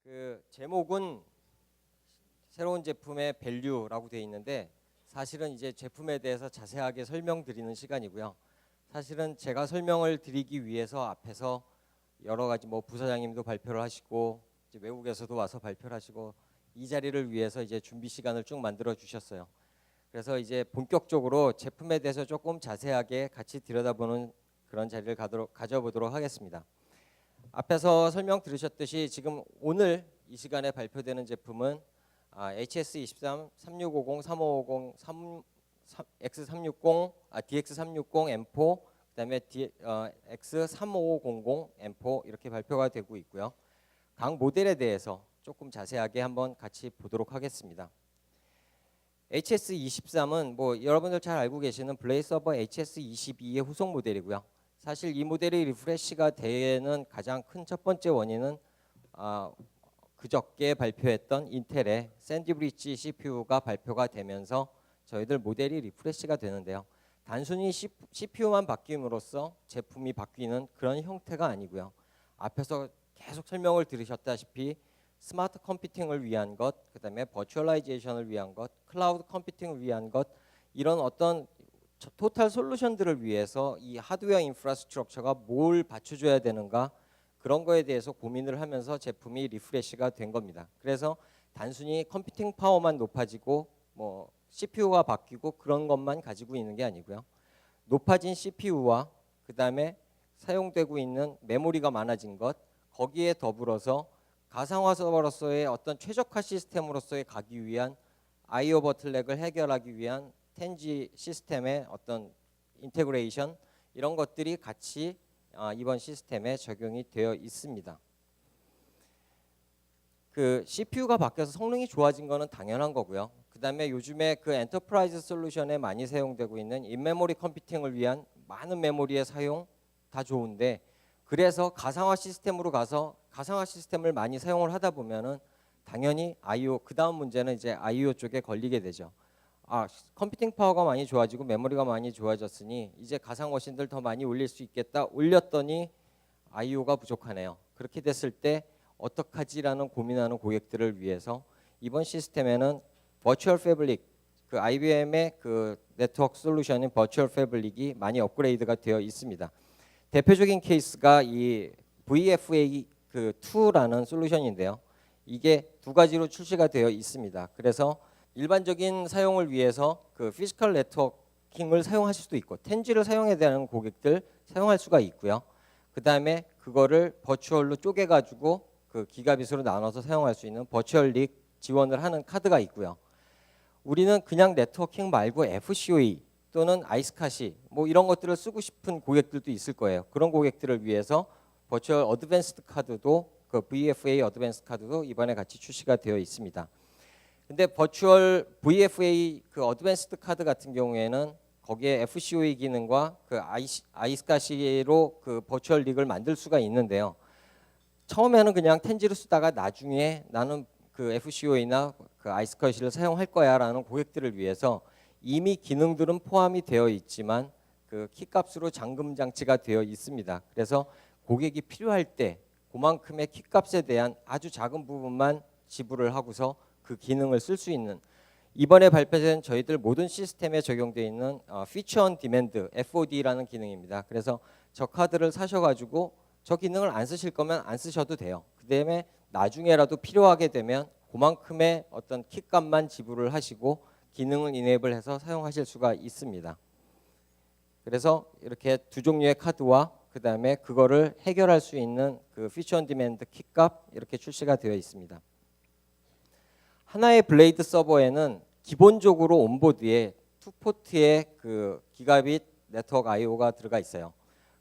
그 제목은 새로운 제품의 밸류라고 되어 있는데 사실은 이제 제품에 대해서 자세하게 설명드리는 시간이고요. 사실은 제가 설명을 드리기 위해서 앞에서 여러 가지 뭐 부사장님도 발표를 하시고 이제 외국에서도 와서 발표를 하시고 이 자리를 위해서 이제 준비 시간을 쭉 만들어 주셨어요. 그래서 이제 본격적으로 제품에 대해서 조금 자세하게 같이 들여다보는 그런 자리를 가져보도록 하겠습니다. 앞에서 설명 들으셨듯이 지금 오늘 이 시간에 발표되는 제품은 HS23, 3650, 3550, X360, DX360 M4, 그다음에 X3500 M4 이렇게 발표가 되고 있고요. 각 모델에 대해서 조금 자세하게 한번 같이 보도록 하겠습니다. HS23은 뭐 여러분들 잘 알고 계시는 블레이서버 HS22의 후속 모델이고요. 사실 이 모델이 리프레시가 되는 가장 큰 첫 번째 원인은 그저께 발표했던 인텔의 샌드브리지 CPU가 발표가 되면서 저희들 모델이 리프레시가 되는데요. 단순히 CPU만 바뀜으로써 제품이 바뀌는 그런 형태가 아니고요. 앞에서 계속 설명을 들으셨다시피 스마트 컴퓨팅을 위한 것, 그다음에 버추얼라이제이션을 위한 것, 클라우드 컴퓨팅을 위한 것, 이런 어떤 토탈 솔루션들을 위해서 이 하드웨어 인프라스트럭처가 뭘 받쳐줘야 되는가, 그런 거에 대해서 고민을 하면서 제품이 리프레시가 된 겁니다. 그래서 단순히 컴퓨팅 파워만 높아지고 뭐 CPU가 바뀌고 그런 것만 가지고 있는 게 아니고요. 높아진 CPU와 그다음에 사용되고 있는 메모리가 많아진 것, 거기에 더불어서 가상화 서버로서의 어떤 최적화 시스템으로서의 가기 위한 I/O 버틀렉을 해결하기 위한 텐지 시스템의 어떤 인테그레이션, 이런 것들이 같이 이번 시스템에 적용이 되어 있습니다. 그 CPU가 바뀌어서 성능이 좋아진 거는 당연한 거고요. 그다음에 요즘에 그 엔터프라이즈 솔루션에 많이 사용되고 있는 인메모리 컴퓨팅을 위한 많은 메모리의 사용 다 좋은데, 그래서 가상화 시스템으로 가서 가상화 시스템을 많이 사용을 하다 보면은 당연히 I/O, 그 다음 문제는 이제 I/O 쪽에 걸리게 되죠. 컴퓨팅 파워가 많이 좋아지고 메모리가 많이 좋아졌으니 이제 가상 머신들 더 많이 올릴 수 있겠다. 올렸더니 I/O가 부족하네요. 그렇게 됐을 때 어떡하지라는 고민하는 고객들을 위해서 이번 시스템에는 버추얼 패블릭, 그 IBM의 그 네트워크 솔루션인 버추얼 패블릭이 많이 업그레이드가 되어 있습니다. 대표적인 케이스가 이 VFA 그 2라는 솔루션인데요. 이게 두 가지로 출시가 되어 있습니다. 그래서 일반적인 사용을 위해서 그 피지컬 네트워킹을 사용하실 수도 있고 텐지를 사용해야 되는 고객들 사용할 수가 있고요. 그 다음에 그거를 버추얼로 쪼개가지고 그 기가빗으로 나눠서 사용할 수 있는 버추얼 릭 지원을 하는 카드가 있고요. 우리는 그냥 네트워킹 말고 FCOE 또는 아이스카시 뭐 이런 것들을 쓰고 싶은 고객들도 있을 거예요. 그런 고객들을 위해서 버추얼 어드밴스드 카드도, 그 VFA 어드밴스드 카드도 이번에 같이 출시가 되어 있습니다. 근데 버추얼 VFA 그 어드밴스드 카드 같은 경우에는 거기에 FCOE 기능과 그 아이스카시로 그 버추얼 릭을 만들 수가 있는데요. 처음에는 그냥 텐지를 쓰다가 나중에 나는 그 FCOE나 그 아이스카시를 사용할 거야라는 고객들을 위해서 이미 기능들은 포함이 되어 있지만 그 키값으로 잠금 장치가 되어 있습니다. 그래서 고객이 필요할 때 그만큼의 키값에 대한 아주 작은 부분만 지불을 하고서 그 기능을 쓸 수 있는, 이번에 발표된 저희들 모든 시스템에 적용되어 있는 피처 온 디맨드 FOD라는 기능입니다. 그래서 저 카드를 사셔가지고 저 기능을 안 쓰실 거면 안 쓰셔도 돼요. 그다음에 나중에라도 필요하게 되면 그만큼의 어떤 키값만 지불을 하시고 기능을 이네이블해서 사용하실 수가 있습니다. 그래서 이렇게 두 종류의 카드와 그 다음에 그거를 해결할 수 있는 그 피처 온 디맨드 키값 이렇게 출시가 되어 있습니다. 하나의 블레이드 서버에는 기본적으로 온보드에 2포트의 그 기가빗 네트워크 I/O가 들어가 있어요.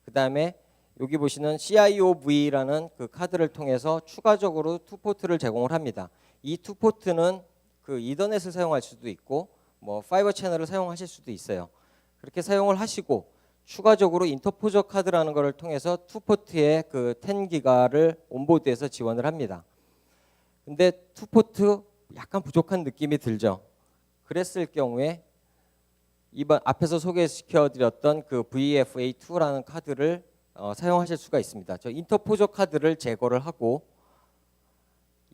그 다음에 여기 보시는 CIOV라는 그 카드를 통해서 추가적으로 2포트를 제공을 합니다. 이 2포트는 그 이더넷을 사용할 수도 있고 뭐 파이버 채널을 사용하실 수도 있어요. 그렇게 사용을 하시고 추가적으로 인터포저 카드라는 것을 통해서 2포트의 그 10기가를 온보드에서 지원을 합니다. 근데 2포트 약간 부족한 느낌이 들죠. 그랬을 경우에 이번 앞에서 소개시켜드렸던 그 VFA2라는 카드를 사용하실 수가 있습니다. 저 인터포저 카드를 제거를 하고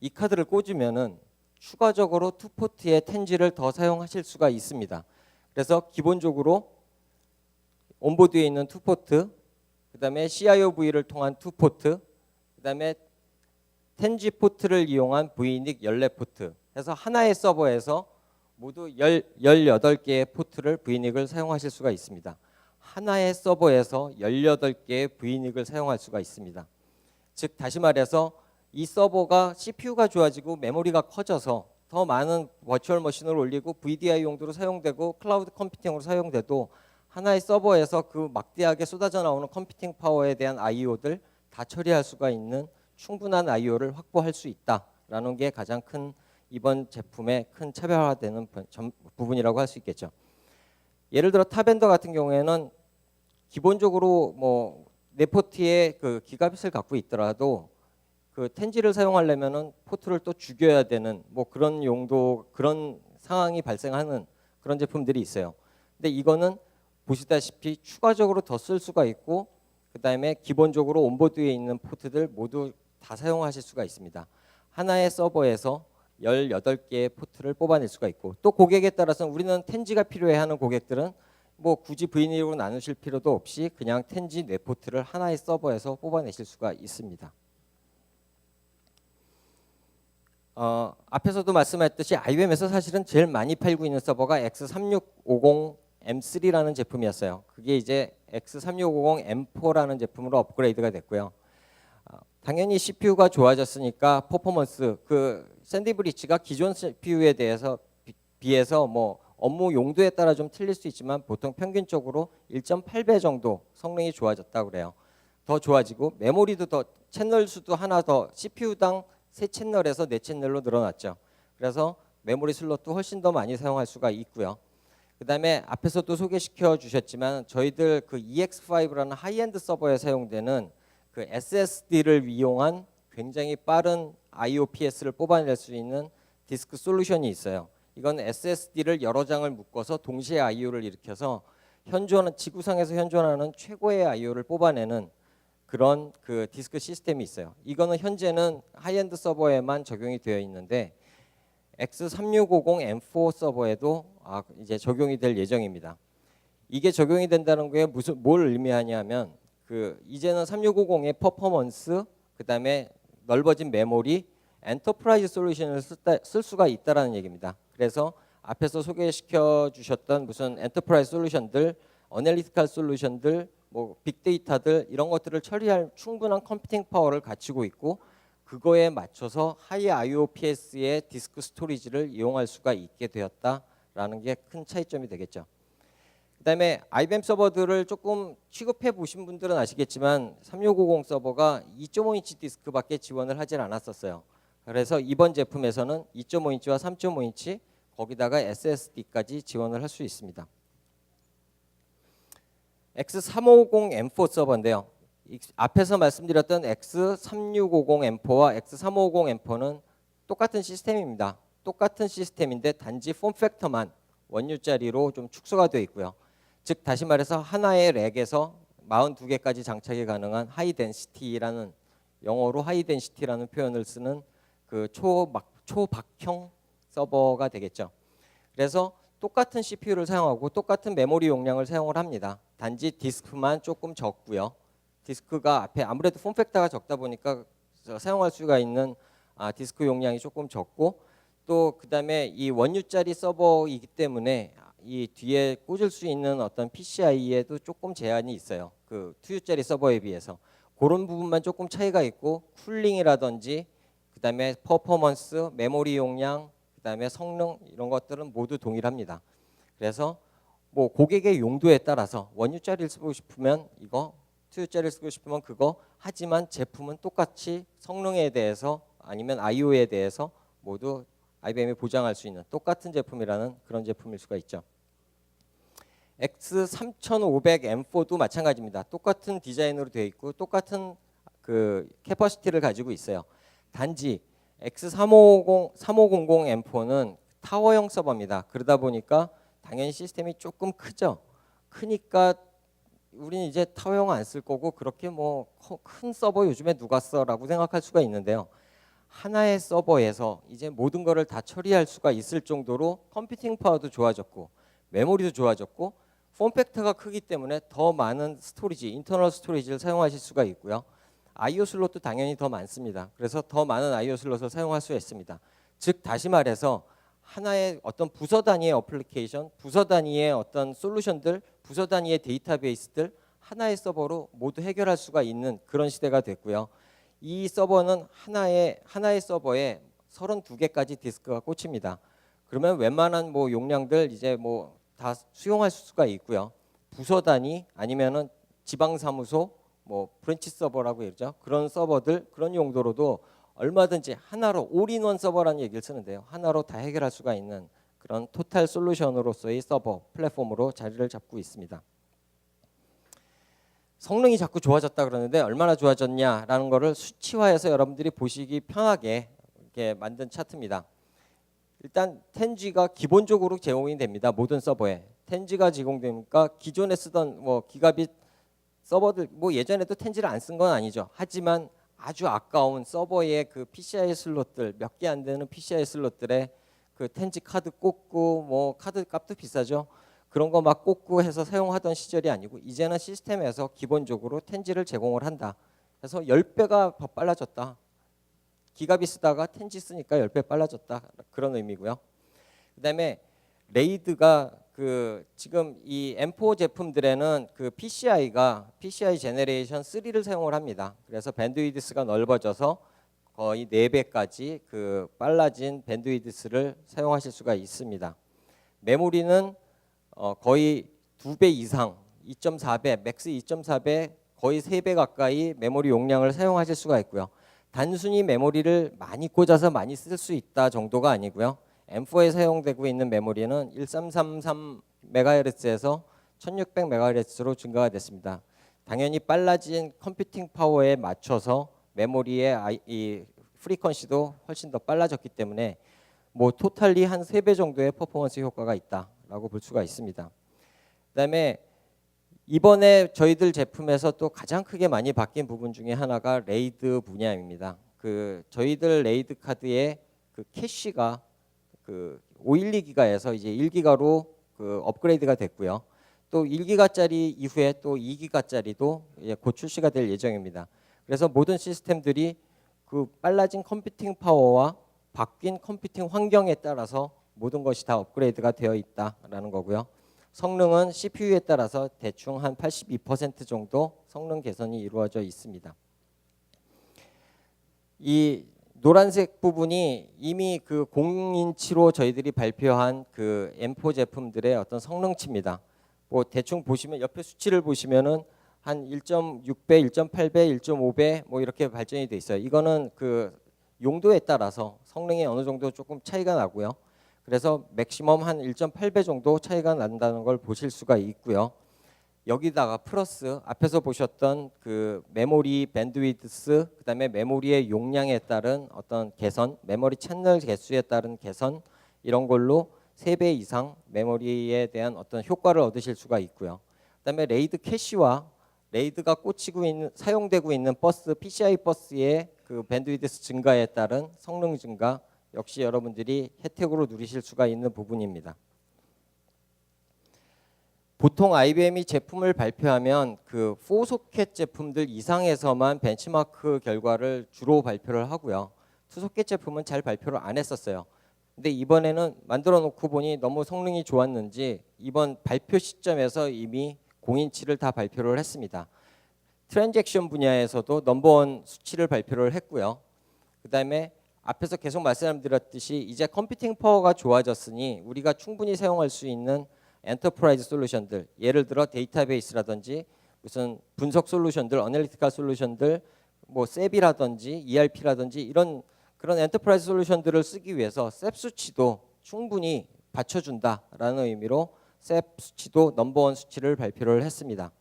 이 카드를 꽂으면은 추가적으로 투포트의 텐지를 더 사용하실 수가 있습니다. 그래서 기본적으로 온보드에 있는 투포트, 그 다음에 CIOV를 통한 투포트, 그 다음에 텐지 포트를 이용한 V닉 14포트 해서 하나의 서버에서 모두 18개의 포트를 V닉을 사용하실 수가 있습니다. 하나의 서버에서 18개의 V닉을 사용할 수가 있습니다. 즉 다시 말해서 이 서버가 CPU가 좋아지고 메모리가 커져서 더 많은 버추얼 머신을 올리고 VDI 용도로 사용되고 클라우드 컴퓨팅으로 사용돼도 하나의 서버에서 그 막대하게 쏟아져 나오는 컴퓨팅 파워에 대한 IO들 다 처리할 수가 있는 충분한 IO를 확보할 수 있다라는 게 가장 큰 이번 제품의 큰 차별화되는 부분이라고 할 수 있겠죠. 예를 들어 탑엔더 같은 경우에는 기본적으로 뭐 네포트에 그 기가빗을 갖고 있더라도 그 텐지를 사용하려면은 포트를 또 죽여야 되는 뭐 그런 용도 그런 상황이 발생하는 그런 제품들이 있어요. 근데 이거는 보시다시피 추가적으로 더 쓸 수가 있고 그 다음에 기본적으로 온보드에 있는 포트들 모두 다 사용하실 수가 있습니다. 하나의 서버에서 18개의 포트를 뽑아낼 수가 있고 또 고객에 따라서는 우리는 텐지가 필요해 하는 고객들은 뭐 굳이 V닉으로 나누실 필요도 없이 그냥 텐지 네 포트를 하나의 서버에서 뽑아내실 수가 있습니다. 앞에서도 말씀했듯이 IBM에서 사실은 제일 많이 팔고 있는 서버가 X3650M3라는 제품이었어요. 그게 이제 X3650M4라는 제품으로 업그레이드가 됐고요. 당연히 CPU가 좋아졌으니까 퍼포먼스 그 샌디 브리치가 기존 CPU에 대해서 비해서 뭐 업무 용도에 따라 좀 틀릴 수 있지만 보통 평균적으로 1.8배 정도 성능이 좋아졌다고 그래요. 더 좋아지고 메모리도 더 채널 수도 하나 더 CPU당 3채널에서 4채널로 늘어났죠. 그래서 메모리 슬롯도 훨씬 더 많이 사용할 수가 있고요. 그 다음에 앞에서도 소개시켜 주셨지만 저희들 그 EX5라는 하이엔드 서버에 사용되는 그 SSD를 이용한 굉장히 빠른 IOPS를 뽑아낼 수 있는 디스크 솔루션이 있어요. 이건 SSD를 여러 장을 묶어서 동시에 IO를 일으켜서 지구상에서 현존하는 최고의 IO를 뽑아내는 그런 그 디스크 시스템이 있어요. 이거는 현재는 하이엔드 서버에만 적용이 되어 있는데 X3650M4 서버에도 이제 적용이 될 예정입니다. 이게 적용이 된다는 게 뭘 의미하냐면 그 이제는 3650의 퍼포먼스 그다음에 넓어진 메모리 엔터프라이즈 솔루션을 쓸 수가 있다라는 얘기입니다. 그래서 앞에서 소개시켜 주셨던 무슨 엔터프라이즈 솔루션들, 어널리티컬 솔루션들, 뭐 빅데이터들 이런 것들을 처리할 충분한 컴퓨팅 파워를 갖추고 있고 그거에 맞춰서 하이 IOPS의 디스크 스토리지를 이용할 수가 있게 되었다라는 게 큰 차이점이 되겠죠. 그다음에 IBM 서버들을 조금 취급해 보신 분들은 아시겠지만 3650 서버가 2.5인치 디스크밖에 지원을 하질 않았었어요. 그래서 이번 제품에서는 2.5인치와 3.5인치 거기다가 SSD까지 지원을 할 수 있습니다. X350M4 서버인데요. 앞에서 말씀드렸던 X3650M4와 X350M4는 똑같은 시스템입니다. 똑같은 시스템인데 단지 폼팩터만 원유짜리로 좀 축소가 되어 있고요. 즉 다시 말해서 하나의 렉에서 42개까지 장착이 가능한 하이덴시티라는 영어로 하이덴시티라는 표현을 쓰는 그 초박형 서버가 되겠죠. 그래서 똑같은 CPU를 사용하고 똑같은 메모리 용량을 사용을 합니다. 단지 디스크만 조금 적고요. 디스크가 앞에 아무래도 폼팩터가 적다 보니까 사용할 수가 있는 디스크 용량이 조금 적고 또 그다음에 이 원유짜리 서버이기 때문에 이 뒤에 꽂을 수 있는 어떤 PCI에도 조금 제한이 있어요. 그 2U짜리 서버에 비해서 그런 부분만 조금 차이가 있고 쿨링이라든지 그다음에 퍼포먼스, 메모리 용량, 그다음에 성능 이런 것들은 모두 동일합니다. 그래서 뭐 고객의 용도에 따라서 원유짜리를 쓰고 싶으면 이거, 2U짜리를 쓰고 싶으면 그거 하지만 제품은 똑같이 성능에 대해서 아니면 IO에 대해서 모두 IBM이 보장할 수 있는 똑같은 제품이라는 그런 제품일 수가 있죠. X3500M4도 마찬가지입니다. 똑같은 디자인으로 되어 있고 똑같은 그 캐퍼시티를 가지고 있어요. 단지 X3500M4는 타워형 서버입니다. 그러다 보니까 당연히 시스템이 조금 크죠. 크니까 우리는 이제 타워형 안 쓸 거고 그렇게 뭐 큰 서버 요즘에 누가 써라고 생각할 수가 있는데요. 하나의 서버에서 이제 모든 거를 다 처리할 수가 있을 정도로 컴퓨팅 파워도 좋아졌고 메모리도 좋아졌고 폼팩터가 크기 때문에 더 많은 스토리지, 인터널 스토리지를 사용하실 수가 있고요. I/O 슬롯도 당연히 더 많습니다. 그래서 더 많은 I/O 슬롯을 사용할 수 있습니다. 즉 다시 말해서 하나의 어떤 부서 단위의 어플리케이션, 부서 단위의 어떤 솔루션들, 부서 단위의 데이터베이스들 하나의 서버로 모두 해결할 수가 있는 그런 시대가 됐고요. 이 서버는 하나의 서버에 32개까지 디스크가 꽂힙니다. 그러면 웬만한 뭐 용량들 이제 뭐 다 수용할 수가 있고요. 부서 단위 아니면은 지방 사무소 뭐 브랜치 서버라고 그러죠. 그런 서버들 그런 용도로도 얼마든지 하나로 올인원 서버라는 얘기를 쓰는데요. 하나로 다 해결할 수가 있는 그런 토탈 솔루션으로서의 서버 플랫폼으로 자리를 잡고 있습니다. 성능이 자꾸 좋아졌다 그러는데 얼마나 좋아졌냐라는 거를 수치화해서 여러분들이 보시기 편하게 이렇게 만든 차트입니다. 일단 10G가 기본적으로 제공이 됩니다. 모든 서버에 10G가 제공되니까 기존에 쓰던 뭐 기가빗 서버들 뭐 예전에도 10G를 안 쓴 건 아니죠. 하지만 아주 아까운 서버의 그 PCI 슬롯들 몇 개 안 되는 PCI 슬롯들에 그 10G 카드 꽂고 뭐 카드 값도 비싸죠. 그런 거 막 꽂고 해서 사용하던 시절이 아니고 이제는 시스템에서 기본적으로 10G를 제공을 한다. 그래서 10배가 더 빨라졌다. 기가빗 쓰다가 10G 쓰니까 10배 빨라졌다. 그런 의미고요. 그다음에 레이드가 그 지금 이 M4 제품들에는 그 PCI 제너레이션 3를 사용을 합니다. 그래서 밴드위드스가 넓어져서 거의 4배까지 그 빨라진 밴드위드스를 사용하실 수가 있습니다. 메모리는 거의 2배 이상, 2.4배, 맥스 2.4배, 거의 3배 가까이 메모리 용량을 사용하실 수가 있고요. 단순히 메모리를 많이 꽂아서 많이 쓸 수 있다 정도가 아니고요. M4에 사용되고 있는 메모리는 1333MHz에서 1600MHz로 증가가 됐습니다. 당연히 빨라진 컴퓨팅 파워에 맞춰서 메모리의 이 프리퀀시도 훨씬 더 빨라졌기 때문에 뭐 토탈리 한 3배 정도의 퍼포먼스 효과가 있다라고 볼 수가 있습니다. 그다음에 이번에 저희들 제품에서 또 가장 크게 많이 바뀐 부분 중에 하나가 레이드 분야입니다. 그 저희들 레이드 카드의 그 캐시가 그 512기가에서 이제 1기가로 그 업그레이드가 됐고요. 또 1기가짜리 이후에 또 2기가짜리도 곧 출시가 될 예정입니다. 그래서 모든 시스템들이 그 빨라진 컴퓨팅 파워와 바뀐 컴퓨팅 환경에 따라서 모든 것이 다 업그레이드가 되어 있다라는 거고요. 성능은 CPU에 따라서 대충 한 82% 정도 성능 개선이 이루어져 있습니다. 이 노란색 부분이 이미 그 0인치로 저희들이 발표한 그 M4 제품들의 어떤 성능치입니다. 뭐 대충 보시면 옆에 수치를 보시면은 한 1.6배, 1.8배, 1.5배 뭐 이렇게 발전이 돼 있어요. 이거는 그 용도에 따라서 성능이 어느 정도 조금 차이가 나고요. 그래서 맥시멈 한 1.8배 정도 차이가 난다는 걸 보실 수가 있고요. 여기다가 플러스 앞에서 보셨던 그 메모리 밴드위드스, 그다음에 메모리의 용량에 따른 어떤 개선, 메모리 채널 개수에 따른 개선 이런 걸로 3배 이상 메모리에 대한 어떤 효과를 얻으실 수가 있고요. 그다음에 레이드 캐시와 레이드가 꽂히고 있는 사용되고 있는 버스, PCI 버스의 그 밴드위드스 증가에 따른 성능 증가 역시 여러분들이 혜택으로 누리실 수가 있는 부분입니다. 보통 IBM이 제품을 발표하면 그 4소켓 제품들 이상에서만 벤치마크 결과를 주로 발표를 하고요. 2소켓 제품은 잘 발표를 안 했었어요. 근데 이번에는 만들어 놓고 보니 너무 성능이 좋았는지 이번 발표 시점에서 이미 0인치를 다 발표를 했습니다. 트랜잭션 분야에서도 넘버원 수치를 발표를 했고요. 그다음에 앞에서 계속 말씀드렸듯이 이제 컴퓨팅 파워가 좋아졌으니 우리가 충분히 사용할 수 있는 엔터프라이즈 솔루션들, 예를 들어 데이터베이스라든지 무슨 분석 솔루션들, 어널리티컬 솔루션들, 뭐 셉이라든지 ERP라든지 이런 그런 엔터프라이즈 솔루션들을 쓰기 위해서 셉 수치도 충분히 받쳐준다라는 의미로 셉 수치도 넘버원 수치를 발표를 했습니다.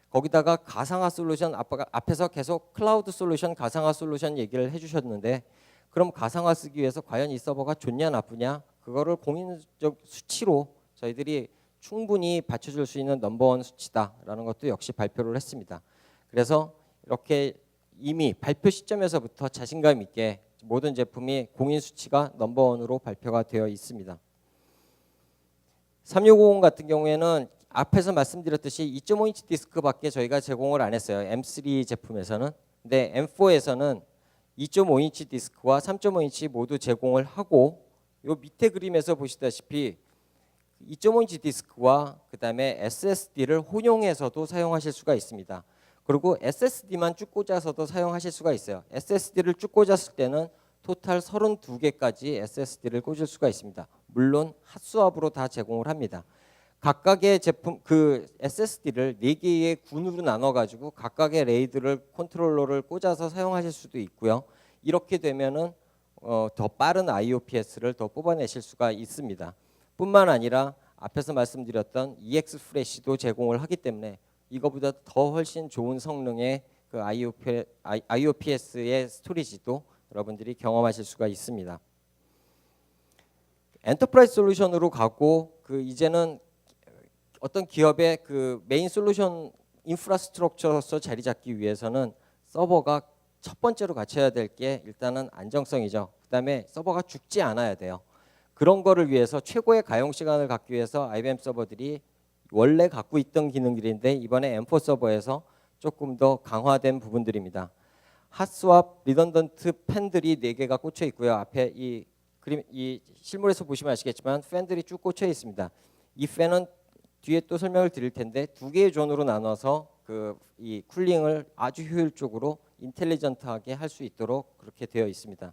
거기다가 가상화 솔루션, 앞에서 계속 클라우드 솔루션, 가상화 솔루션 얘기를 해주셨는데 그럼 가상화 쓰기 위해서 과연 이 서버가 좋냐 나쁘냐 그거를 공인적 수치로 저희들이 충분히 받쳐줄 수 있는 넘버원 수치다라는 것도 역시 발표를 했습니다. 그래서 이렇게 이미 발표 시점에서부터 자신감 있게 모든 제품이 공인 수치가 넘버원으로 발표가 되어 있습니다. 3650 같은 경우에는 앞에서 말씀드렸듯이 2.5인치 디스크밖에 저희가 제공을 안 했어요. M3 제품에서는. 근데 M4에서는 2.5인치 디스크와 3.5인치 모두 제공을 하고 요 밑에 그림에서 보시다시피 2.5인치 디스크와 그다음에 SSD를 혼용해서도 사용하실 수가 있습니다. 그리고 SSD만 쭉 꽂아서도 사용하실 수가 있어요. SSD를 쭉 꽂았을 때는 토탈 32개까지 SSD를 꽂을 수가 있습니다. 물론 핫스왑으로 다 제공을 합니다. 각각의 제품 그 SSD를 4개의 군으로 나눠 가지고 각각의 레이드를 컨트롤러를 꽂아서 사용하실 수도 있고요. 이렇게 되면은 더 빠른 IOPS를 더 뽑아내실 수가 있습니다. 뿐만 아니라 앞에서 말씀드렸던 EX 프레시도 제공을 하기 때문에 이거보다 더 훨씬 좋은 성능의 그 IOPS의 스토리지도 여러분들이 경험하실 수가 있습니다. 엔터프라이즈 솔루션으로 가고 그 이제는 어떤 기업의 그 메인 솔루션 인프라스트럭처로서 자리 잡기 위해서는 서버가 첫 번째로 갖춰야 될 게 일단은 안정성이죠. 그다음에 서버가 죽지 않아야 돼요. 그런 거를 위해서 최고의 가용 시간을 갖기 위해서 IBM 서버들이 원래 갖고 있던 기능들인데 이번에 M4 서버에서 조금 더 강화된 부분들입니다. 핫스왑 리던던트 팬들이 4개가 꽂혀 있고요. 앞에 이 그림 이 실물에서 보시면 아시겠지만 팬들이 쭉 꽂혀 있습니다. 이 팬은 뒤에 또 설명을 드릴 텐데 2개의 존으로 나눠서 그 이 쿨링을 아주 효율적으로 인텔리전트하게 할 수 있도록 그렇게 되어 있습니다.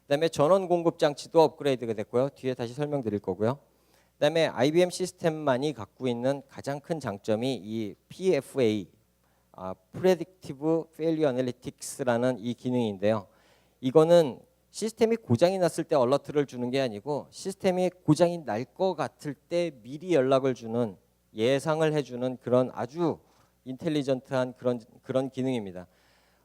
그다음에 전원 공급 장치도 업그레이드가 됐고요. 뒤에 다시 설명드릴 거고요. 그다음에 IBM 시스템만이 갖고 있는 가장 큰 장점이 이 PFA, Predictive Failure Analytics라는 이 기능인데요. 이거는 시스템이 고장이 났을 때 얼러트를 주는 게 아니고 시스템이 고장이 날 것 같을 때 미리 연락을 주는 예상을 해주는 그런 아주 인텔리전트한 그런 기능입니다.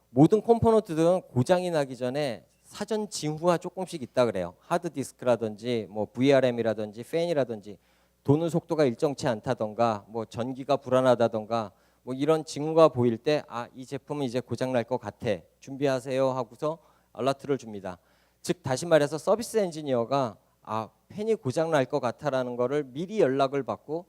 모든 컴포넌트들은 고장이 나기 전에 사전 징후가 조금씩 있다 그래요. 하드디스크라든지 뭐 VRM이라든지 팬이라든지 도는 속도가 일정치 않다던가 뭐 전기가 불안하다던가 뭐 이런 징후가 보일 때 이 제품은 이제 고장 날 것 같아. 준비하세요 하고서 알러트를 줍니다. 즉 다시 말해서 서비스 엔지니어가 팬이 고장 날 것 같아라는 거를 미리 연락을 받고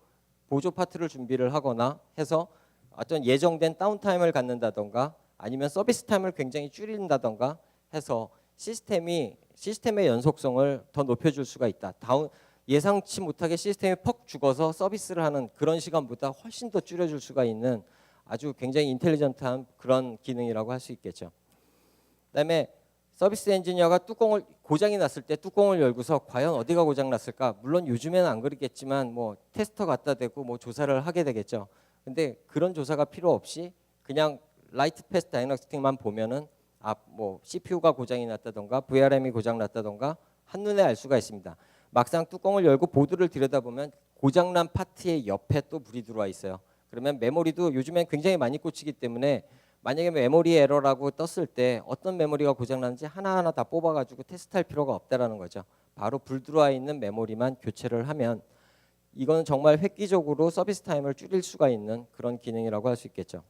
보조 파트를 준비를 하거나 해서 어떤 예정된 다운타임을 갖는다던가 아니면 서비스 타임을 굉장히 줄인다던가 해서 시스템의 연속성을 더 높여줄 수가 있다. 예상치 못하게 시스템이 퍽 죽어서 서비스를 하는 그런 시간보다 훨씬 더 줄여줄 수가 있는 아주 굉장히 인텔리전트한 그런 기능이라고 할 수 있겠죠. 그다음에 서비스 엔지니어가 고장이 났을 때 뚜껑을 열고서 과연 어디가 고장 났을까? 물론 요즘에는 안 그러겠지만 뭐 테스터 갖다 대고 뭐 조사를 하게 되겠죠. 근데 그런 조사가 필요 없이 그냥 라이트 패스 다이너스틱만 보면은 뭐 CPU가 고장이 났다던가 VRM이 고장 났다던가 한눈에 알 수가 있습니다. 막상 뚜껑을 열고 보드를 들여다보면 고장난 파트의 옆에 또 불이 들어와 있어요. 그러면 메모리도 요즘엔 굉장히 많이 꽂히기 때문에 만약에 메모리 에러라고 떴을 때 어떤 메모리가 고장나는지 하나하나 다 뽑아가지고 테스트할 필요가 없다라는 거죠. 바로 불 들어와 있는 메모리만 교체를 하면 이거는 정말 획기적으로 서비스 타임을 줄일 수가 있는 그런 기능이라고 할 수 있겠죠.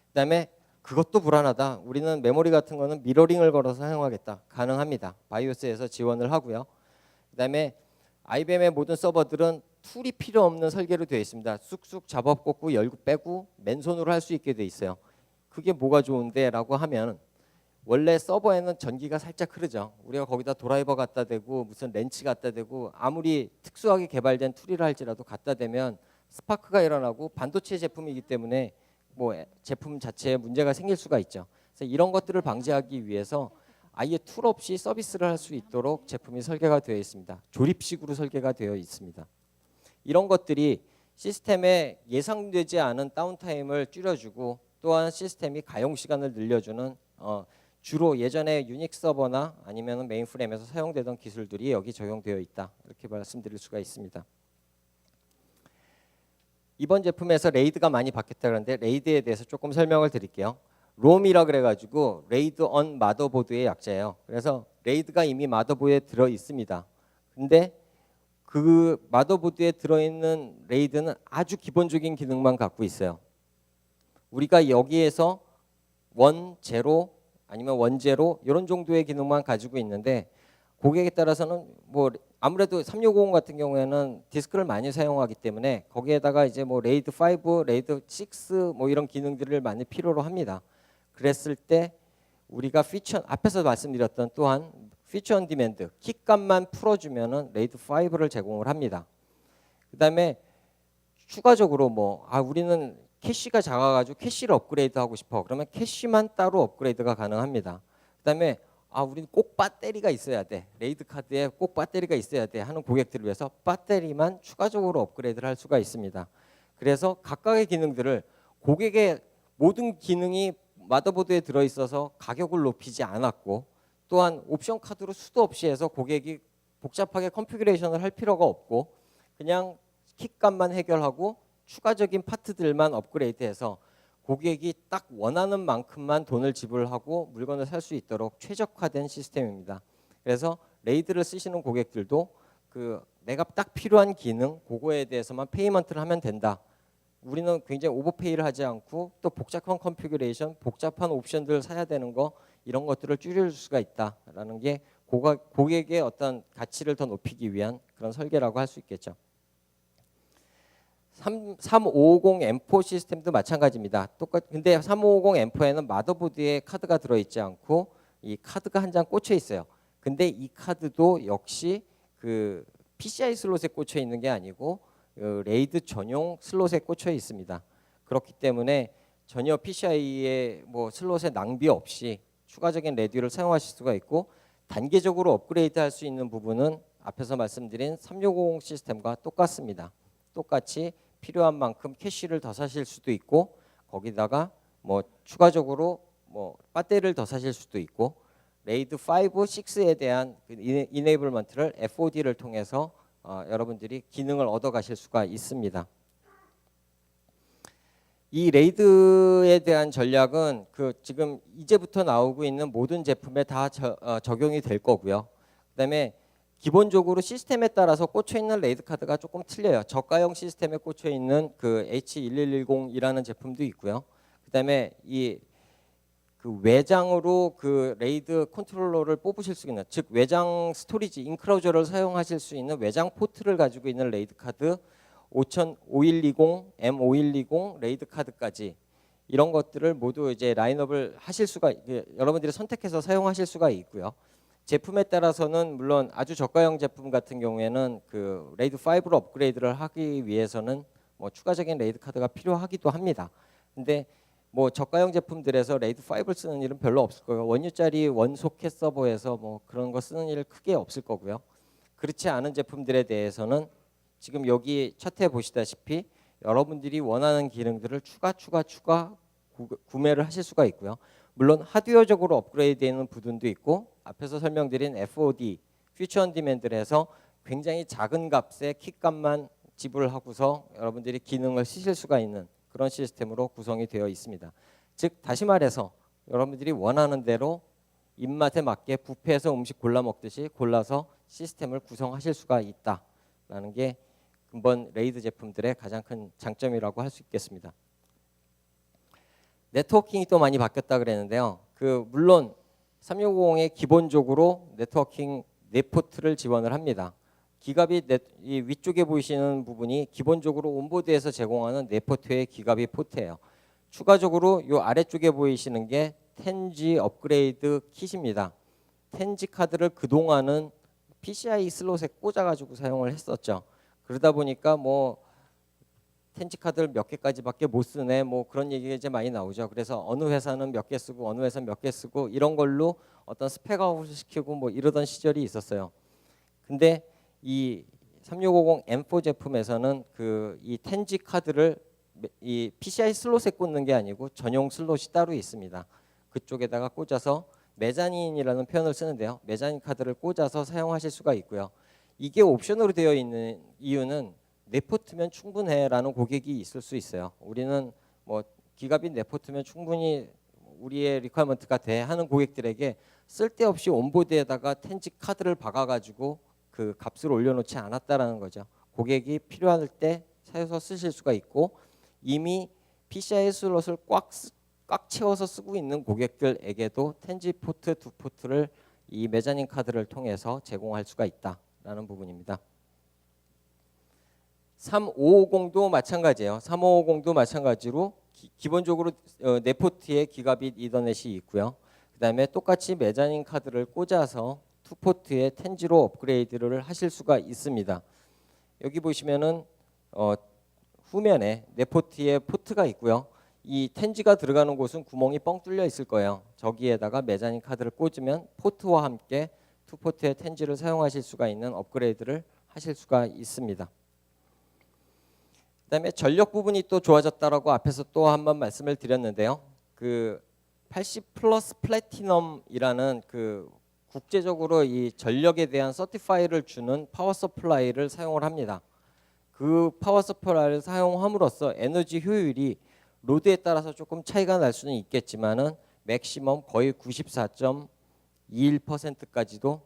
그다음에 그것도 불안하다. 우리는 메모리 같은 거는 미러링을 걸어서 사용하겠다. 가능합니다. 바이오스에서 지원을 하고요. 그다음에 IBM의 모든 서버들은 툴이 필요 없는 설계로 되어 있습니다. 쑥쑥 잡아 꽂고 열고 빼고 맨손으로 할 수 있게 되어 있어요. 그게 뭐가 좋은데 라고 하면 원래 서버에는 전기가 살짝 흐르죠. 우리가 거기다 드라이버 갖다 대고 무슨 렌치 갖다 대고 아무리 특수하게 개발된 툴이라 할지라도 갖다 대면 스파크가 일어나고 반도체 제품이기 때문에 뭐 제품 자체에 문제가 생길 수가 있죠. 그래서 이런 것들을 방지하기 위해서 아예 툴 없이 서비스를 할 수 있도록 제품이 설계가 되어 있습니다. 조립식으로 설계가 되어 있습니다. 이런 것들이 시스템에 예상되지 않은 다운타임을 줄여주고 또한 시스템이 가용 시간을 늘려주는 주로 예전에 유닉스 서버나 아니면 메인프레임에서 사용되던 기술들이 여기 적용되어 있다. 이렇게 말씀드릴 수가 있습니다. 이번 제품에서 레이드가 많이 바뀌었다 그러는데 레이드에 대해서 조금 설명을 드릴게요. 롬이라 그래가지고 레이드 on 마더보드의 약자예요. 그래서 레이드가 이미 마더보드에 들어 있습니다. 근데 그 마더보드에 들어있는 레이드는 아주 기본적인 기능만 갖고 있어요. 우리가 여기에서 1, 0, 아니면 원제로 이런 정도의 기능만 가지고 있는데 고객에 따라서는 뭐 아무래도 360 같은 경우에는 디스크를 많이 사용하기 때문에 거기에다가 이제 뭐 레이드 5, 레이드 6 뭐 이런 기능들을 많이 필요로 합니다. 그랬을 때 우리가 피처 앞에서 말씀드렸던 또한 피처 온 디맨드 킥값만 풀어주면은 레이드 5를 제공을 합니다. 그다음에 추가적으로 뭐 우리는 캐시가 작아가지고 캐시를 업그레이드하고 싶어. 그러면 캐시만 따로 업그레이드가 가능합니다. 그다음에 우리는 꼭 배터리가 있어야 돼. 레이드 카드에 꼭 배터리가 있어야 돼 하는 고객들을 위해서 배터리만 추가적으로 업그레이드를 할 수가 있습니다. 그래서 각각의 기능들을 고객의 모든 기능이 마더보드에 들어있어서 가격을 높이지 않았고 또한 옵션 카드로 수도 없이 해서 고객이 복잡하게 컨피그레이션을 할 필요가 없고 그냥 킥값만 해결하고 추가적인 파트들만 업그레이드해서 고객이 딱 원하는 만큼만 돈을 지불하고 물건을 살 수 있도록 최적화된 시스템입니다. 그래서 레이드를 쓰시는 고객들도 그 내가 딱 필요한 기능 그거에 대해서만 페이먼트를 하면 된다. 우리는 굉장히 오버페이를 하지 않고 또 복잡한 컨피그레이션, 복잡한 옵션들을 사야 되는 거 이런 것들을 줄일 수가 있다라는 게 고객의 어떤 가치를 더 높이기 위한 그런 설계라고 할 수 있겠죠. 3550 M4 시스템도 마찬가지입니다. 근데 3550 M4에는 마더보드에 카드가 들어있지 않고 이 카드가 한 장 꽂혀 있어요. 근데 이 카드도 역시 그 PCI 슬롯에 꽂혀 있는 게 아니고 레이드 전용 슬롯에 꽂혀 있습니다. 그렇기 때문에 전혀 PCI의 뭐 슬롯에 낭비 없이 추가적인 레디를 사용하실 수가 있고 단계적으로 업그레이드할 수 있는 부분은 앞에서 말씀드린 3650 시스템과 똑같습니다. 똑같이 필요한 만큼 캐시를 더 사실 수도 있고 거기다가 뭐 추가적으로 뭐 배터리를 더 사실 수도 있고 레이드 5, 6에 대한 이네이블먼트를 FOD를 통해서 여러분들이 기능을 얻어 가실 수가 있습니다. 이 레이드에 대한 전략은 그 지금 이제부터 나오고 있는 모든 제품에 다 적용이 될 거고요. 그다음에 기본적으로 시스템에 따라서 꽂혀 있는 레이드 카드가 조금 틀려요. 저가형 시스템에 꽂혀 있는 그 H1110이라는 제품도 있고요. 그다음에 이 그 외장으로 그 레이드 컨트롤러를 뽑으실 수 있는 즉 외장 스토리지 인크로저를 사용하실 수 있는 외장 포트를 가지고 있는 레이드 카드 5120, M5120 레이드 카드까지 이런 것들을 모두 이제 라인업을 하실 수가 여러분들이 선택해서 사용하실 수가 있고요. 제품에 따라서는 물론 아주 저가형 제품 같은 경우에는 그 레이드 5로 업그레이드를 하기 위해서는 뭐 추가적인 레이드 카드가 필요하기도 합니다. 근데 뭐 저가형 제품들에서 레이드 5를 쓰는 일은 별로 없을 거예요. 원유짜리 원소켓 서버에서 뭐 그런 거 쓰는 일 크게 없을 거고요. 그렇지 않은 제품들에 대해서는 지금 여기 차트에 보시다시피 여러분들이 원하는 기능들을 추가 구매를 하실 수가 있고요. 물론 하드웨어적으로 업그레이드되는 부분도 있고 앞에서 설명드린 FOD, Future on Demand를 해서 굉장히 작은 값의 킥값만 지불하고서 여러분들이 기능을 쓰실 수가 있는 그런 시스템으로 구성이 되어 있습니다. 즉 다시 말해서 여러분들이 원하는 대로 입맛에 맞게 뷔페에서 음식 골라 먹듯이 골라서 시스템을 구성하실 수가 있다라는 게 근본 레이드 제품들의 가장 큰 장점이라고 할 수 있겠습니다. 네트워킹이 또 많이 바뀌었다 그랬는데요. 그 물론 3650에 기본적으로 네트워킹 4포트를 지원을 합니다. 기가빗 이 위쪽에 보이시는 부분이 기본적으로 온보드에서 제공하는 4포트의 기가빗 포트예요. 추가적으로 이 아래쪽에 보이시는 게 10G 업그레이드 킷입니다. 10G 카드를 그동안은 PCI 슬롯에 꽂아가지고 사용을 했었죠. 그러다 보니까 뭐 10G 카드를 몇 개까지밖에 못 쓰네 뭐 그런 얘기가 이제 많이 나오죠. 그래서 어느 회사는 몇 개 쓰고 어느 회사는 몇 개 쓰고 이런 걸로 어떤 스펙아웃을 시키고 뭐 이러던 시절이 있었어요. 근데 이 3650 M4 제품에서는 그 이 10G 카드를 이 PCI 슬롯에 꽂는 게 아니고 전용 슬롯이 따로 있습니다. 그쪽에다가 꽂아서 메자닌이라는 표현을 쓰는데요. 메자닌 카드를 꽂아서 사용하실 수가 있고요. 이게 옵션으로 되어 있는 이유는 4포트면 충분해라는 고객이 있을 수 있어요. 우리는 뭐 기가빗 4포트면 충분히 우리의 리퀘어먼트가 돼 하는 고객들에게 쓸데없이 온보드에다가 10G 카드를 박아가지고 그 값을 올려놓지 않았다라는 거죠. 고객이 필요할 때 사서 쓰실 수가 있고 이미 PCI 슬롯을 꽉 꽉 채워서 쓰고 있는 고객들에게도 텐지 포트 2포트를 이 메자닌 카드를 통해서 제공할 수가 있다라는 부분입니다. 3550도 마찬가지예요. 3550도 마찬가지로 기본적으로 네 포트에 기가빗 이더넷이 있고요. 그 다음에 똑같이 메자닌 카드를 꽂아서 2포트에 텐지로 업그레이드를 하실 수가 있습니다. 여기 보시면은 후면에 네 포트에 포트가 있고요. 이 텐지가 들어가는 곳은 구멍이 뻥 뚫려 있을 거예요. 저기에다가 메자닌 카드를 꽂으면 포트와 함께 2포트의 텐지를 사용하실 수가 있는 업그레이드를 하실 수가 있습니다. 그다음에 전력 부분이 또 좋아졌다라고 앞에서 또 한번 말씀을 드렸는데요. 그 80 플러스 플래티넘이라는 그 국제적으로 이 전력에 대한 서티파이를 주는 파워 서플라이를 사용을 합니다. 그 파워 서플라이를 사용함으로써 에너지 효율이 로드에 따라서 조금 차이가 날 수는 있겠지만은 맥시멈 거의 94.21%까지도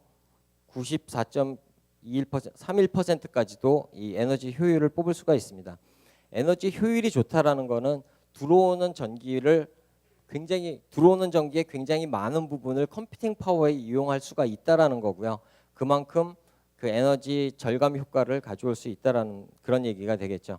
31%까지도 이 에너지 효율을 뽑을 수가 있습니다. 에너지 효율이 좋다라는 거는 들어오는 전기의 굉장히 많은 부분을 컴퓨팅 파워에 이용할 수가 있다라는 거고요. 그만큼 그 에너지 절감 효과를 가져올 수 있다라는 그런 얘기가 되겠죠.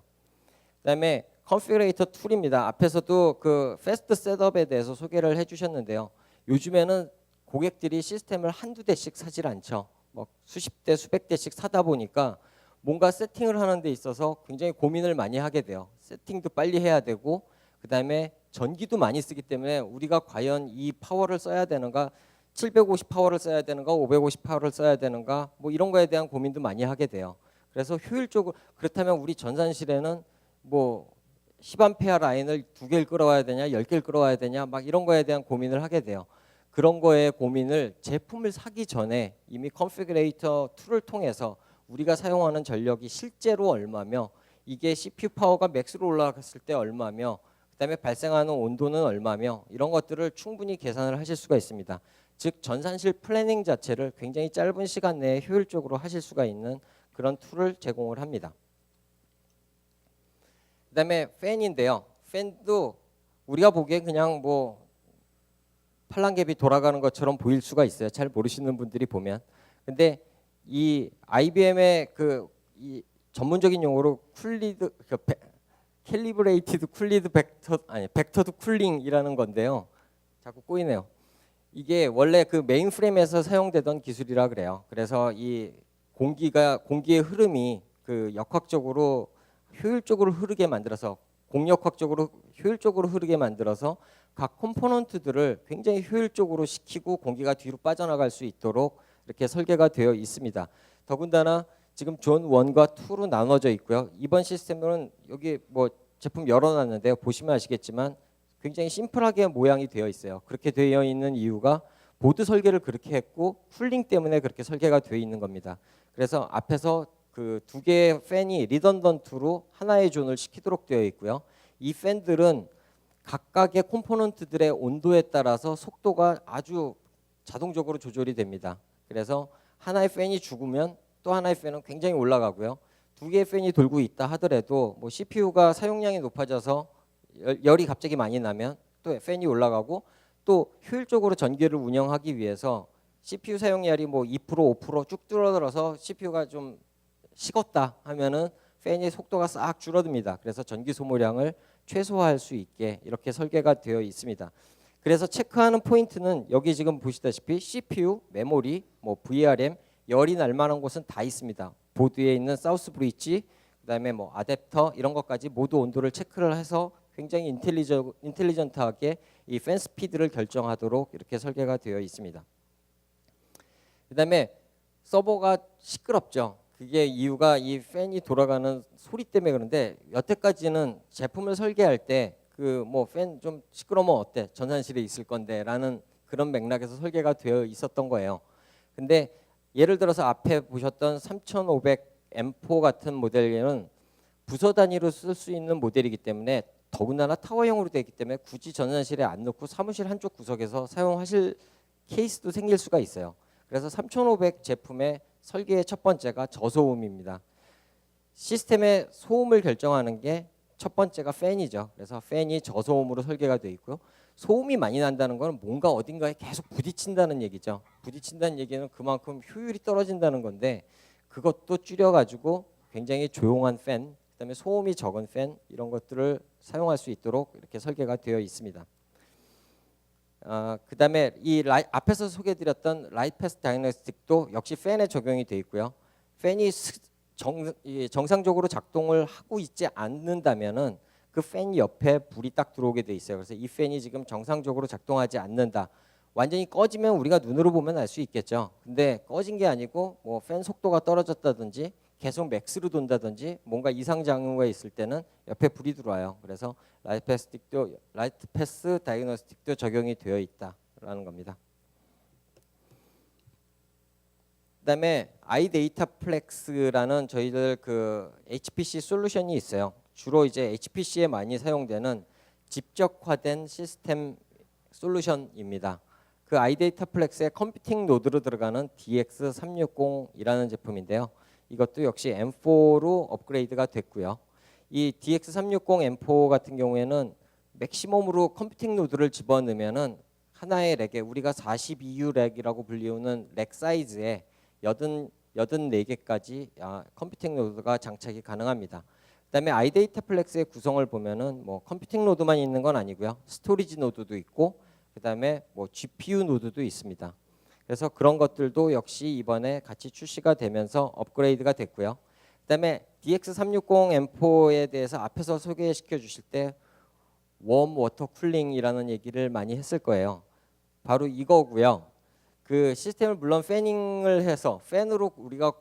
그다음에 컨피그레이터 툴입니다. 앞에서도 그 패스트 셋업에 대해서 소개를 해주셨는데요. 요즘에는 고객들이 시스템을 한두 대씩 사질 않죠. 뭐 수십 대, 수백 대씩 사다 보니까 뭔가 세팅을 하는 데 있어서 굉장히 고민을 많이 하게 돼요. 세팅도 빨리 해야 되고 그다음에 전기도 많이 쓰기 때문에 우리가 과연 이 파워를 써야 되는가, 750 파워를 써야 되는가, 550 파워를 써야 되는가, 뭐 이런 거에 대한 고민도 많이 하게 돼요. 그래서 효율적으로 그렇다면 우리 전산실에는 뭐 10A 라인을 2개를 끌어와야 되냐, 10개를 끌어와야 되냐, 막 이런 거에 대한 고민을 하게 돼요. 그런 거에 고민을 제품을 사기 전에 이미 컨피그레이터 툴을 통해서 우리가 사용하는 전력이 실제로 얼마며 이게 CPU 파워가 맥스로 올라갔을 때 얼마며 그다음에 발생하는 온도는 얼마며 이런 것들을 충분히 계산을 하실 수가 있습니다. 즉 전산실 플래닝 자체를 굉장히 짧은 시간 내에 효율적으로 하실 수가 있는 그런 툴을 제공을 합니다. 그다음에 팬인데요. 팬도 우리가 보기에 그냥 뭐 팔랑개비 돌아가는 것처럼 보일 수가 있어요. 잘 모르시는 분들이 보면. 근데 이 IBM의 이 전문적인 용어로 캘리브레이티드 쿨리드 벡터드 쿨링이라는 건데요. 자꾸 꼬이네요. 이게 원래 그 메인프레임에서 사용되던 기술이라 그래요. 그래서 이 공기의 흐름이 그 역학적으로 효율적으로 흐르게 만들어서 공역학적으로 효율적으로 흐르게 만들어서 각 컴포넌트들을 굉장히 효율적으로 시키고 공기가 뒤로 빠져나갈 수 있도록 이렇게 설계가 되어 있습니다. 더군다나 지금 존 1과 2로 나눠져 있고요. 이번 시스템은 여기 뭐 제품 열어놨는데요. 보시면 아시겠지만 굉장히 심플하게 모양이 되어 있어요. 그렇게 되어 있는 이유가 보드 설계를 그렇게 했고 쿨링 때문에 그렇게 설계가 되어 있는 겁니다. 그래서 앞에서 그 두 개의 팬이 리던던트로 하나의 존을 시키도록 되어 있고요. 이 팬들은 각각의 컴포넌트들의 온도에 따라서 속도가 아주 자동적으로 조절이 됩니다. 그래서 하나의 팬이 죽으면 또 하나의 팬은 굉장히 올라가고요. 두 개의 팬이 돌고 있다 하더라도 뭐 CPU가 사용량이 높아져서 열이 갑자기 많이 나면 또 팬이 올라가고 또 효율적으로 전기를 운영하기 위해서 CPU 사용량이 뭐 2% 5%쭉 줄어들어서 CPU가 좀 식었다 하면은 팬의 속도가 싹 줄어듭니다. 그래서 전기 소모량을 최소화할 수 있게 이렇게 설계가 되어 있습니다. 그래서 체크하는 포인트는 여기 지금 보시다시피 CPU, 메모리, 뭐 VRM, 열이 날 만한 곳은 다 있습니다. 보드에 있는 사우스 브릿지, 그다음에 뭐 아댑터 이런 것까지 모두 온도를 체크를 해서 굉장히 인텔리전트하게 이 팬 스피드를 결정하도록 이렇게 설계가 되어 있습니다. 그다음에 서버가 시끄럽죠. 그게 이유가 이 팬이 돌아가는 소리 때문에 그런데 여태까지는 제품을 설계할 때 그 뭐 팬 좀 시끄러우면 어때? 전산실에 있을 건데라는 그런 맥락에서 설계가 되어 있었던 거예요. 근데 예를 들어서 앞에 보셨던 3500 M4 같은 모델은 부서 단위로 쓸 수 있는 모델이기 때문에 더군다나 타워형으로 되어 있기 때문에 굳이 전산실에 안 넣고 사무실 한쪽 구석에서 사용하실 케이스도 생길 수가 있어요. 그래서 3500 제품의 설계의 첫 번째가 저소음입니다. 시스템의 소음을 결정하는 게 첫 번째가 팬이죠. 그래서 팬이 저소음으로 설계가 되어 있고요. 소음이 많이 난다는 건 뭔가 어딘가에 계속 부딪힌다는 얘기죠. 부딪힌다는 얘기는 그만큼 효율이 떨어진다는 건데 그것도 줄여가지고 굉장히 조용한 팬, 그다음에 소음이 적은 팬 이런 것들을 사용할 수 있도록 이렇게 설계가 되어 있습니다. 그다음에 앞에서 소개해드렸던 라이트 패스 다이너스틱도 역시 팬에 적용이 되어 있고요. 팬이 정상적으로 작동을 하고 있지 않는다면은 그 팬 옆에 불이 딱 들어오게 돼 있어요. 그래서 이 팬이 지금 정상적으로 작동하지 않는다. 완전히 꺼지면 우리가 눈으로 보면 알 수 있겠죠. 근데 꺼진 게 아니고 뭐 팬 속도가 떨어졌다든지 계속 맥스로 돈다든지 뭔가 이상 징후가 있을 때는 옆에 불이 들어와요. 그래서 라이트 패스 다이그노스틱도 적용이 되어 있다라는 겁니다. 그다음에 아이데이터플렉스라는 저희들 그 HPC 솔루션이 있어요. 주로 이제 HPC에 많이 사용되는 집적화된 시스템 솔루션입니다. 그 아이데이터플렉스의 컴퓨팅 노드로 들어가는 DX360이라는 제품인데요. 이것도 역시 M4로 업그레이드가 됐고요. 이 DX360 M4 같은 경우에는 맥시멈으로 컴퓨팅 노드를 집어넣으면은 하나의 렉에 우리가 42U 렉이라고 불리우는 렉 사이즈에 84개까지 컴퓨팅 노드가 장착이 가능합니다. 그다음에 아이데이터플렉스의 구성을 보면은 뭐 컴퓨팅 노드만 있는 건 아니고요. 스토리지 노드도 있고 그다음에 뭐 GPU 노드도 있습니다. 그래서 그런 것들도 역시 이번에 같이 출시가 되면서 업그레이드가 됐고요. 그다음에 DX360 M4에 대해서 앞에서 소개시켜 주실 때 웜 워터 쿨링이라는 얘기를 많이 했을 거예요. 바로 이거고요. 그 시스템을 물론 패닝을 해서 팬으로 우리가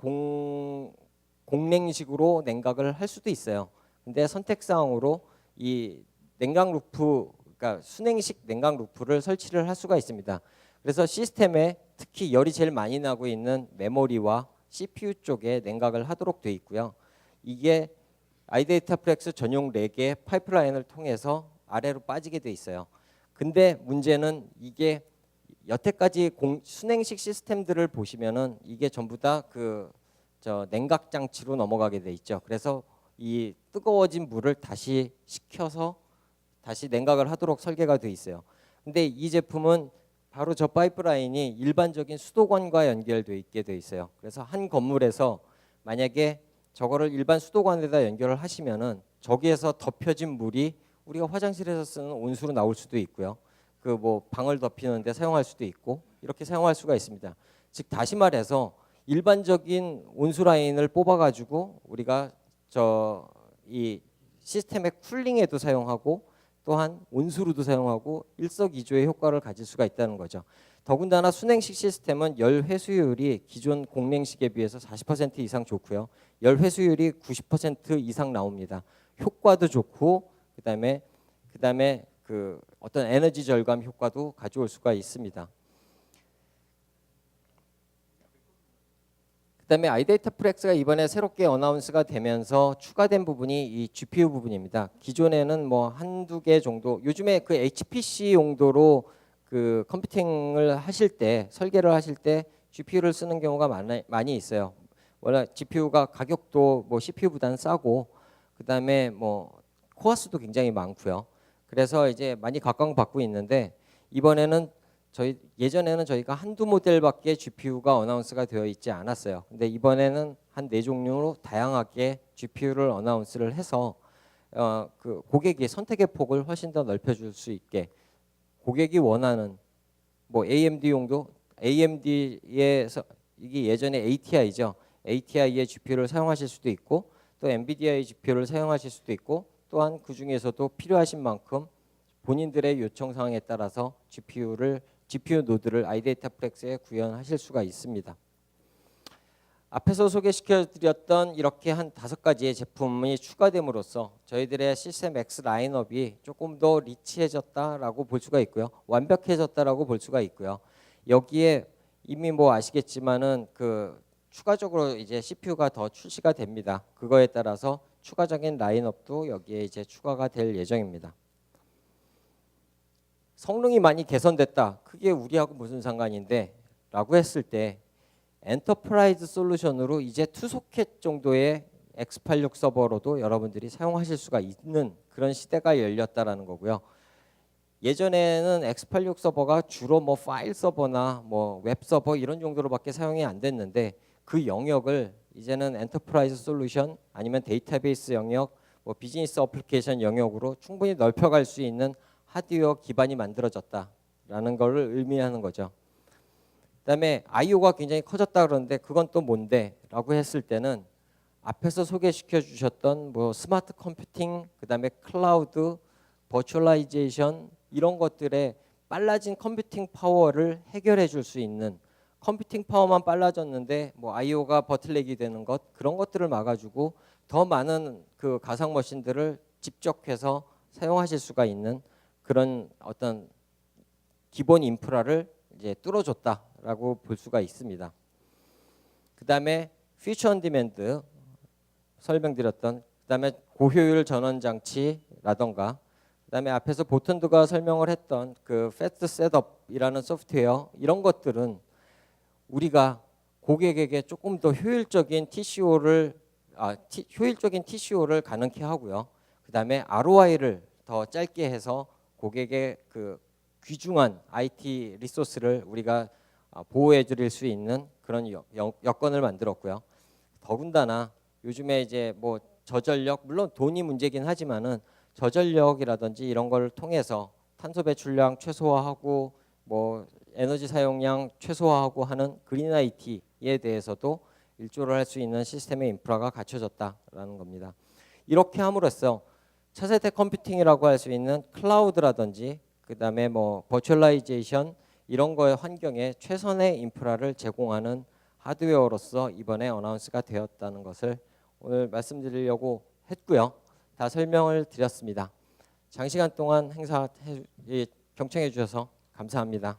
공냉식으로 냉각을 할 수도 있어요. 근데 선택사항으로 이 냉각 루프, 그러니까 순행식 냉각 루프를 설치를 할 수가 있습니다. 그래서 시스템에 특히 열이 제일 많이 나고 있는 메모리와 CPU 쪽에 냉각을 하도록 되어 있고요. 이게 아이데이터플렉스 전용 렉의 파이프라인을 통해서 아래로 빠지게 돼 있어요. 근데 문제는 이게 여태까지 순행식 시스템들을 보시면은 이게 전부 다 냉각 장치로 넘어가게 돼 있죠. 그래서 이 뜨거워진 물을 다시 식혀서 다시 냉각을 하도록 설계가 돼 있어요. 근데 이 제품은 바로 저 파이프라인이 일반적인 수도관과 연결되어 있게 돼 있어요. 그래서 한 건물에서 만약에 저거를 일반 수도관에다 연결을 하시면은 저기에서 덮여진 물이 우리가 화장실에서 쓰는 온수로 나올 수도 있고요. 그 뭐 방을 덮이는데 사용할 수도 있고 이렇게 사용할 수가 있습니다. 즉 다시 말해서 일반적인 온수 라인을 뽑아가지고 우리가 이 시스템의 쿨링에도 사용하고 또한 온수로도 사용하고 일석이조의 효과를 가질 수가 있다는 거죠. 더군다나 순행식 시스템은 열 회수율이 기존 공냉식에 비해서 40% 이상 좋고요. 열 회수율이 90% 이상 나옵니다. 효과도 좋고 그다음에 그 어떤 에너지 절감 효과도 가져올 수가 있습니다. 그다음에 아이데이터플렉스가 이번에 새롭게 어나운스가 되면서 추가된 부분이 이 GPU 부분입니다. 기존에는 뭐 한두 개 정도, 요즘에 그 HPC 용도로 그 컴퓨팅을 하실 때, 설계를 하실 때 GPU를 쓰는 경우가 많이 있어요. 원래 GPU가 가격도 뭐 CPU보다는 싸고 그다음에 뭐 코어 수도 굉장히 많고요. 그래서 이제 많이 각광받고 있는데 이번에는 예전에는 저희가 한두 모델밖에 GPU가 어나운스가 되어 있지 않았어요. 근데 이번에는 한 4종류로 다양하게 GPU를 어나운스를 해서 그 고객이 선택의 폭을 훨씬 더 넓혀줄 수 있게 고객이 원하는 뭐 AMD용도 AMD에서 이게 예전에 ATI죠. ATI의 GPU를 사용하실 수도 있고 또 엔비디아의 GPU를 사용하실 수도 있고 또한 그 중에서도 필요하신 만큼 본인들의 요청 사항에 따라서 GPU 노드를 아이데이터플렉스에 구현하실 수가 있습니다. 앞에서 소개시켜드렸던 이렇게 한 5가지의 제품이 추가됨으로써 저희들의 시스템 X 라인업이 조금 더 리치해졌다라고 볼 수가 있고요. 완벽해졌다라고 볼 수가 있고요. 여기에 이미 뭐 아시겠지만은 그 추가적으로 이제 CPU가 더 출시가 됩니다. 그거에 따라서 추가적인 라인업도 여기에 이제 추가가 될 예정입니다. 성능이 많이 개선됐다. 그게 우리하고 무슨 상관인데? 라고 했을 때 엔터프라이즈 솔루션으로 이제 2소켓 정도의 X86 서버로도 여러분들이 사용하실 수가 있는 그런 시대가 열렸다라는 거고요. 예전에는 x86 서버가 주로 뭐 파일 서버나 뭐 웹 서버 이런 정도로밖에 사용이 안 됐는데 그 영역을 이제는 엔터프라이즈 솔루션 아니면 데이터베이스 영역, 뭐 비즈니스 어플리케이션 영역으로 충분히 넓혀갈 수 있는 하드웨어 기반이 만들어졌다라는 걸 의미하는 거죠. 그다음에 I/O가 굉장히 커졌다 그러는데 그건 또 뭔데라고 했을 때는 앞에서 소개시켜 주셨던 뭐 스마트 컴퓨팅, 그다음에 클라우드, 버추얼라이제이션 이런 것들의 빨라진 컴퓨팅 파워를 해결해 줄 수 있는, 컴퓨팅 파워만 빨라졌는데 뭐 I/O가 버틀렉이 되는 것, 그런 것들을 막아주고 더 많은 그 가상 머신들을 집적해서 사용하실 수가 있는 그런 어떤 기본 인프라를 이제 뚫어줬다라고 볼 수가 있습니다. 그다음에 퓨처 온 디맨드 설명드렸던, 그다음에 고효율 전원 장치라던가, 그다음에 앞에서 보튼드가 설명을 했던 그 패스트 셋업이라는 소프트웨어, 이런 것들은 우리가 고객에게 조금 더 효율적인 TCO를 가능케 하고요. 그다음에 ROI를 더 짧게 해서 고객의 그 귀중한 IT 리소스를 우리가 보호해 드릴 수 있는 그런 여건을 만들었고요. 더군다나 요즘에 이제 뭐 저전력, 물론 돈이 문제긴 하지만은 저전력이라든지 이런 걸 통해서 탄소 배출량 최소화하고 뭐 에너지 사용량 최소화하고 하는 그린 IT에 대해서도 일조를 할 수 있는 시스템의 인프라가 갖춰졌다라는 겁니다. 이렇게 함으로써 차세대 컴퓨팅이라고 할 수 있는 클라우드라든지 그다음에 뭐 버추얼라이제이션 이런 거의 환경에 최선의 인프라를 제공하는 하드웨어로서 이번에 어나운스가 되었다는 것을 오늘 말씀드리려고 했고요. 다 설명을 드렸습니다. 장시간 동안 행사 경청해 주셔서 감사합니다.